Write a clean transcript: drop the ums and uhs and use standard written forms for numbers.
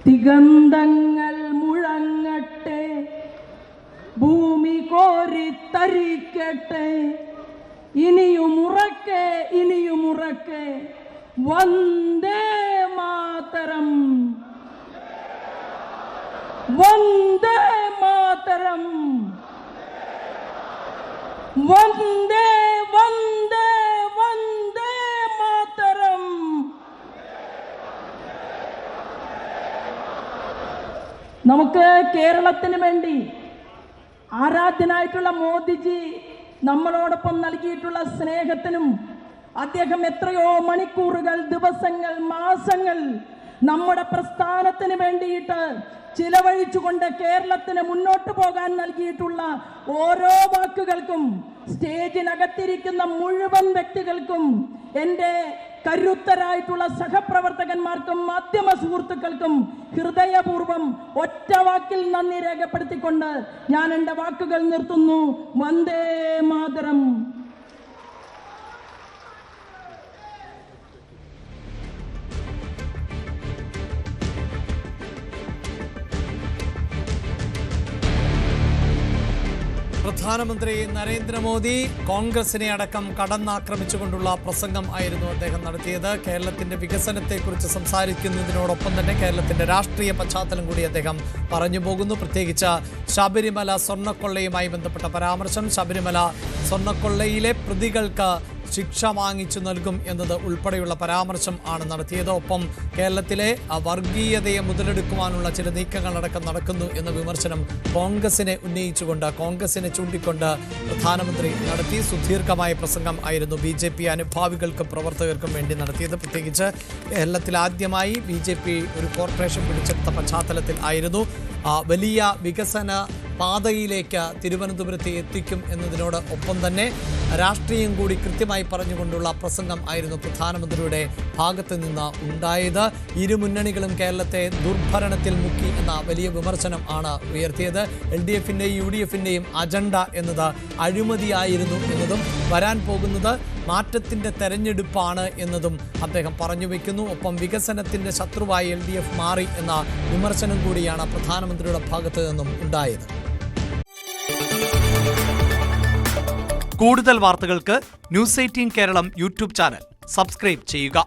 ദിഗന്ധങ്ങൾ മുഴങ്ങട്ടെ, ഭൂമി കോരിത്തരിക്കട്ടെ, ഇനിയുമുറക്കെ ഇനിയുമുറക്കെ വന്ദേ മാതരം, വന്ദേ മാതരം, വന്ദേ വന്ദേ വന്ദേ മാതരം. നമുക്ക് കേരളത്തിന് വേണ്ടി ആരാധ്യനായിട്ടുള്ള മോദിജി നമ്മളോടൊപ്പം നൽകിയിട്ടുള്ള സ്നേഹത്തിനും അദ്ദേഹം എത്രയോ മണിക്കൂറുകൾ, ദിവസങ്ങൾ, മാസങ്ങൾ നമ്മുടെ പ്രസ്ഥാനത്തിന് വേണ്ടിയിട്ട് ചിലവഴിച്ചുകൊണ്ട് കേരളത്തിന് മുന്നോട്ട് പോകാൻ നൽകിയിട്ടുള്ള ഓരോ വാക്കുകൾക്കും സ്റ്റേജിനകത്തിരിക്കുന്ന മുഴുവൻ വ്യക്തികൾക്കും, എൻ്റെ കരുത്തരായിട്ടുള്ള സഹപ്രവർത്തകന്മാർക്കും മാധ്യമ സുഹൃത്തുക്കൾക്കും ഹൃദയപൂർവ്വം ഒറ്റ വാക്കിൽ നന്ദി രേഖപ്പെടുത്തിക്കൊണ്ട് ഞാൻ എൻ്റെ വാക്കുകൾ നിർത്തുന്നു. വന്ദേ മാതരം. പ്രധാനമന്ത്രി നരേന്ദ്രമോദി കോൺഗ്രസിനെ അടക്കം കടന്നാക്രമിച്ചുകൊണ്ടുള്ള പ്രസംഗം ആയിരുന്നു അദ്ദേഹം നടത്തിയത്. കേരളത്തിന്റെ വികസനത്തെക്കുറിച്ച് സംസാരിക്കുന്നതിനോടൊപ്പം തന്നെ കേരളത്തിന്റെ രാഷ്ട്രീയ പശ്ചാത്തലം കൂടി അദ്ദേഹം പറഞ്ഞു പോകുന്നു. പ്രത്യേകിച്ച് ശബരിമല സ്വർണ്ണക്കൊള്ളയുമായി ബന്ധപ്പെട്ട പരാമർശം, ശബരിമല സ്വർണ്ണക്കൊള്ളയിലെ പ്രതികൾക്ക് ശിക്ഷ വാങ്ങിച്ചു നൽകും എന്നത് ഉൾപ്പെടെയുള്ള പരാമർശം ആണ് നടത്തിയത്. ഒപ്പം കേരളത്തിലെ വർഗീയതയെ മുതലെടുക്കുവാനുള്ള ചില നീക്കങ്ങളടക്കം നടക്കുന്നു എന്ന വിമർശനം കോൺഗ്രസിനെ ഉന്നയിച്ചുകൊണ്ട്, കോൺഗ്രസിനെ ചൂണ്ടിക്കൊണ്ട് പ്രധാനമന്ത്രി നടത്തി. സുദീർഘമായ പ്രസംഗം ആയിരുന്നു BJP അനുഭാവികൾക്കും പ്രവർത്തകർക്കും വേണ്ടി നടത്തിയത്. പ്രത്യേകിച്ച് കേരളത്തിൽ ആദ്യമായി BJP ഒരു കോർപ്പറേഷൻ പിടിച്ചെടുത്ത പശ്ചാത്തലത്തിൽ ആയിരുന്നു. വലിയ വികസന പാതയിലേക്ക് തിരുവനന്തപുരത്ത് എത്തിക്കും എന്നതിനോട് ഒപ്പം തന്നെ രാഷ്ട്രീയം കൂടി കൃത്യമായി പറഞ്ഞുകൊണ്ടുള്ള പ്രസംഗം ആയിരുന്നു പ്രധാനമന്ത്രിയുടെ ഭാഗത്ത് നിന്ന് ഉണ്ടായത്. ഇരു മുന്നണികളും കേരളത്തെ ദുർഭരണത്തിൽ മുക്കി എന്ന വലിയ വിമർശനം ആണ് ഉയർത്തിയത്. LDF-ന്റെയും UDF-ന്റെയും അജണ്ട എന്നത് അഴിമതിയായിരുന്നു എന്നതും വരാൻ പോകുന്നത് മാറ്റത്തിൻ്റെ തെരഞ്ഞെടുപ്പാണ് എന്നതും അദ്ദേഹം പറഞ്ഞു വയ്ക്കുന്നു. ഒപ്പം വികസനത്തിൻ്റെ ശത്രുവായി LDF മാറി എന്ന വിമർശനം കൂടിയാണ് പ്രധാനമന്ത്രിയുടെ ഭാഗത്ത് നിന്നും ഉണ്ടായത്. കൂടുതൽ വാർത്തകൾക്ക് News 18 Keralam YouTube channel subscribe ചെയ്യുക.